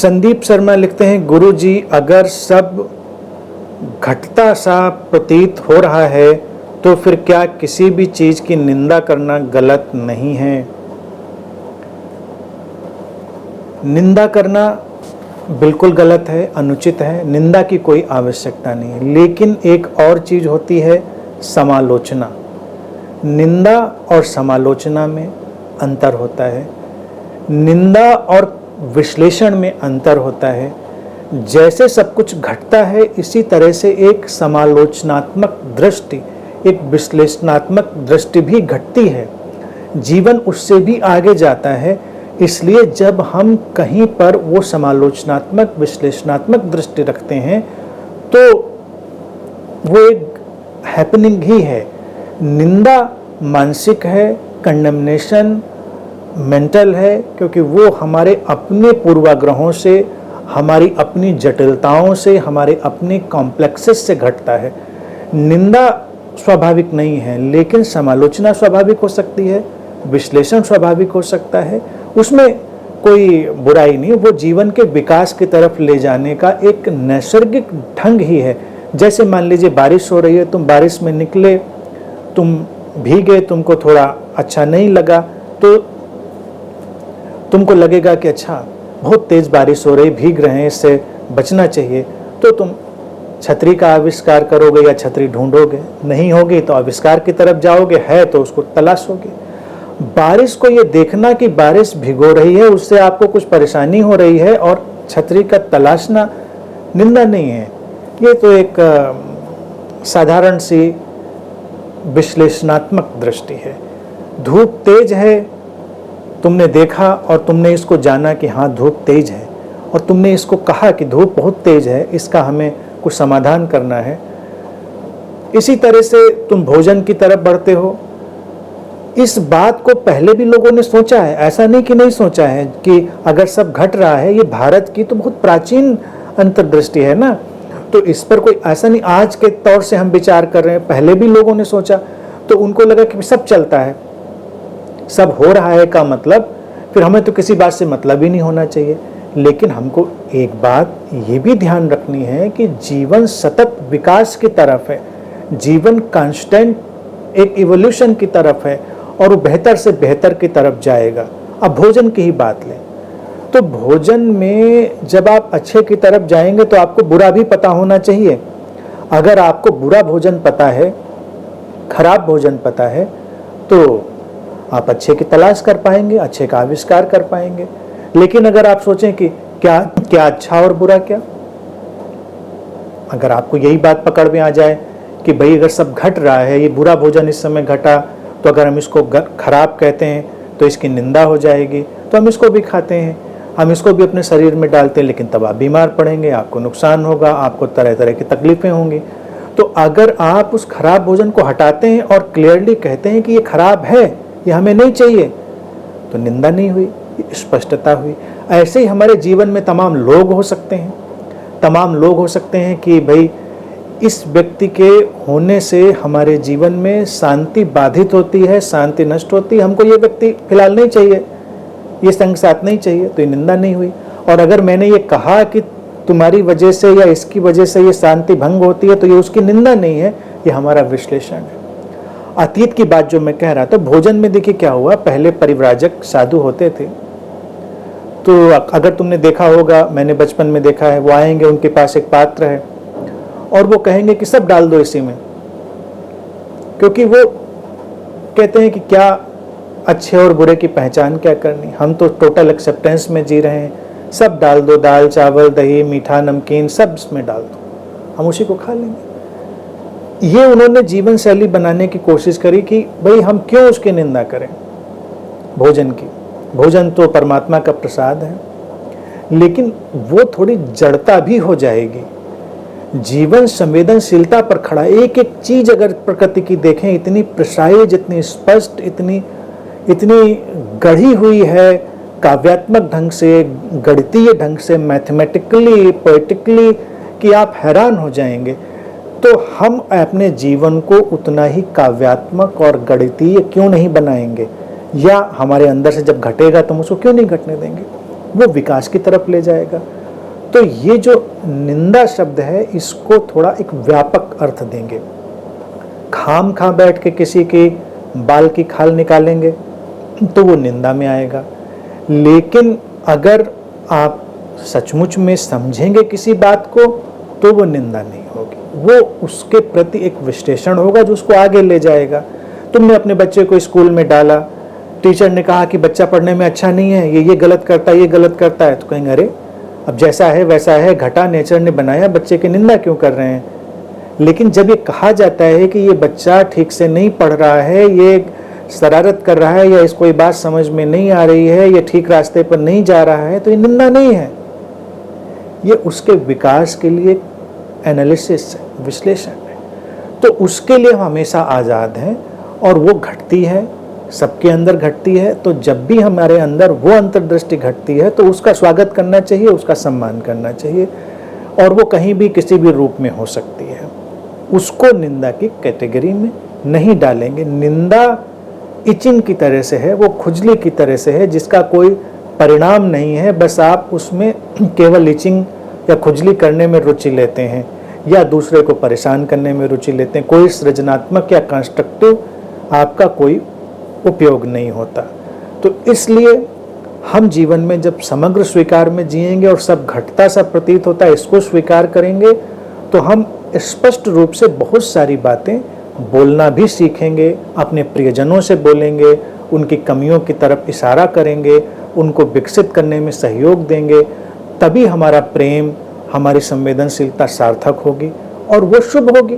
संदीप शर्मा लिखते हैं, गुरु जी अगर सब घटता सा प्रतीत हो रहा है तो फिर क्या किसी भी चीज की निंदा करना गलत नहीं है? निंदा करना बिल्कुल गलत है, अनुचित है, निंदा की कोई आवश्यकता नहीं है। लेकिन एक और चीज होती है समालोचना। निंदा और समालोचना में अंतर होता है, निंदा और विश्लेषण में अंतर होता है। जैसे सब कुछ घटता है इसी तरह से एक समालोचनात्मक दृष्टि, एक विश्लेषणात्मक दृष्टि भी घटती है। जीवन उससे भी आगे जाता है। इसलिए जब हम कहीं पर वो समालोचनात्मक विश्लेषणात्मक दृष्टि रखते हैं तो वो एक हैपनिंग ही है। निंदा मानसिक है, कंडेमनेशन मेंटल है, क्योंकि वो हमारे अपने पूर्वाग्रहों से, हमारी अपनी जटिलताओं से, हमारे अपने कॉम्प्लेक्सेस से घटता है। निंदा स्वाभाविक नहीं है, लेकिन समालोचना स्वाभाविक हो सकती है, विश्लेषण स्वाभाविक हो सकता है, उसमें कोई बुराई नहीं। वो जीवन के विकास की तरफ ले जाने का एक नैसर्गिक ढंग ही है। जैसे मान लीजिए बारिश हो रही है, तुम बारिश में निकले, तुम भीगे, तुमको थोड़ा अच्छा नहीं लगा, तो तुमको लगेगा कि अच्छा बहुत तेज बारिश हो रही, भीग रहे हैं, इससे बचना चाहिए, तो तुम छतरी का आविष्कार करोगे या छतरी ढूंढोगे। नहीं होगी तो आविष्कार की तरफ जाओगे, है तो उसको तलाशोगे। बारिश को ये देखना कि बारिश भिगो रही है, उससे आपको कुछ परेशानी हो रही है, और छतरी का तलाशना निंदा नहीं है। ये तो एक साधारण सी विश्लेषणात्मक दृष्टि है। धूप तेज है, तुमने देखा और तुमने इसको जाना कि हाँ धूप तेज है, और तुमने इसको कहा कि धूप बहुत तेज है, इसका हमें कुछ समाधान करना है। इसी तरह से तुम भोजन की तरफ बढ़ते हो। इस बात को पहले भी लोगों ने सोचा है, ऐसा नहीं कि नहीं सोचा है कि अगर सब घट रहा है, ये भारत की तो बहुत प्राचीन अंतर्दृष्टि है ना, तो इस पर कोई ऐसा नहीं आज के तौर से हम विचार कर रहे हैं, पहले भी लोगों ने सोचा। तो उनको लगा कि सब चलता है, सब हो रहा है का मतलब फिर हमें तो किसी बात से मतलब ही नहीं होना चाहिए। लेकिन हमको एक बात ये भी ध्यान रखनी है कि जीवन सतत विकास की तरफ है, जीवन कांस्टेंट एक इवोल्यूशन की तरफ है, और वो बेहतर से बेहतर की तरफ जाएगा। अब भोजन की ही बात लें तो भोजन में जब आप अच्छे की तरफ जाएंगे तो आपको बुरा भी पता होना चाहिए। अगर आपको बुरा भोजन पता है, खराब भोजन पता है, तो आप अच्छे की तलाश कर पाएंगे, अच्छे का आविष्कार कर पाएंगे। लेकिन अगर आप सोचें कि क्या क्या अच्छा और बुरा क्या, अगर आपको यही बात पकड़ में आ जाए कि भाई अगर सब घट रहा है, ये बुरा भोजन इस समय घटा, तो अगर हम इसको खराब कहते हैं तो इसकी निंदा हो जाएगी, तो हम इसको भी खाते हैं, हम इसको भी अपने शरीर में डालते हैं, लेकिन तब आप बीमार पड़ेंगे, आपको नुकसान होगा, आपको तरह तरह की तकलीफें होंगी। तो अगर आप उस खराब भोजन को हटाते हैं और क्लियरली कहते हैं कि ये खराब है, ये हमें नहीं चाहिए, तो निंदा नहीं हुई, स्पष्टता हुई। ऐसे ही हमारे जीवन में तमाम लोग हो सकते हैं, तमाम लोग हो सकते हैं कि भाई इस व्यक्ति के होने से हमारे जीवन में शांति बाधित होती है, शांति नष्ट होती है, हमको ये व्यक्ति फिलहाल नहीं चाहिए, ये संग साथ नहीं चाहिए, तो ये निंदा नहीं हुई। और अगर मैंने ये कहा कि तुम्हारी वजह से या इसकी वजह से ये शांति भंग होती है, तो ये उसकी निंदा नहीं है, ये हमारा विश्लेषण है। अतीत की बात जो मैं कह रहा था, भोजन में देखिए क्या हुआ, पहले परिव्राजक साधु होते थे, तो अगर तुमने देखा होगा, मैंने बचपन में देखा है, वो आएंगे, उनके पास एक पात्र है और वो कहेंगे कि सब डाल दो इसी में, क्योंकि वो कहते हैं कि क्या अच्छे और बुरे की पहचान क्या करनी, हम तो टोटल एक्सेप्टेंस में जी रहे हैं, सब डाल दो, दाल चावल दही मीठा नमकीन सब इसमें डाल दो, हम उसी को खा लेंगे। ये उन्होंने जीवन शैली बनाने की कोशिश करी कि भाई हम क्यों उसकी निंदा करें भोजन की, भोजन तो परमात्मा का प्रसाद है। लेकिन वो थोड़ी जड़ता भी हो जाएगी। जीवन संवेदनशीलता पर खड़ा, एक एक चीज अगर प्रकृति की देखें, इतनी प्रिसाइज, इतनी स्पष्ट, इतनी गढ़ी हुई है काव्यात्मक ढंग से, गणितीय ढंग से, मैथमेटिकली, पोएटिकली, कि आप हैरान हो जाएंगे। तो हम अपने जीवन को उतना ही काव्यात्मक और गणितीय क्यों नहीं बनाएंगे, या हमारे अंदर से जब घटेगा तो हम उसको क्यों नहीं घटने देंगे। वो विकास की तरफ ले जाएगा। तो ये जो निंदा शब्द है इसको थोड़ा एक व्यापक अर्थ देंगे। खाम खा बैठ के किसी के बाल की खाल निकालेंगे तो वो निंदा में आएगा, लेकिन अगर आप सचमुच में समझेंगे किसी बात को तो वो निंदा नहीं होगी, वो उसके प्रति एक विश्लेषण होगा जो उसको आगे ले जाएगा। तुमने अपने बच्चे को स्कूल में डाला, टीचर ने कहा कि बच्चा पढ़ने में अच्छा नहीं है, ये गलत करता है, ये गलत करता है, तो कहेंगे अरे अब जैसा है वैसा है, घटा नेचर ने बनाया, बच्चे की निंदा क्यों कर रहे हैं। लेकिन जब ये कहा जाता है कि ये बच्चा ठीक से नहीं पढ़ रहा है, ये शरारत कर रहा है, या इसको ये बात समझ में नहीं आ रही है, ये ठीक रास्ते पर नहीं जा रहा है, तो ये निंदा नहीं है, ये उसके विकास के लिए एनालिसिस है, विश्लेषण है। तो उसके लिए हम हमेशा आज़ाद हैं और वो घटती है, सबके अंदर घटती है। तो जब भी हमारे अंदर वो अंतर्दृष्टि घटती है तो उसका स्वागत करना चाहिए, उसका सम्मान करना चाहिए, और वो कहीं भी किसी भी रूप में हो सकती है। उसको निंदा की कैटेगरी में नहीं डालेंगे। निंदा इचिंग की तरह से है, वो खुजली की तरह से है जिसका कोई परिणाम नहीं है, बस आप उसमें केवल इचिंग या खुजली करने में रुचि लेते हैं या दूसरे को परेशान करने में रुचि लेते हैं। कोई सृजनात्मक या कंस्ट्रक्टिव आपका कोई उपयोग नहीं होता। तो इसलिए हम जीवन में जब समग्र स्वीकार में जिएंगे और सब घटता सा प्रतीत होता है इसको स्वीकार करेंगे तो हम स्पष्ट रूप से बहुत सारी बातें बोलना भी सीखेंगे, अपने प्रियजनों से बोलेंगे, उनकी कमियों की तरफ इशारा करेंगे, उनको विकसित करने में सहयोग देंगे। तभी हमारा प्रेम, हमारी संवेदनशीलता सार्थक होगी और वो शुभ होगी।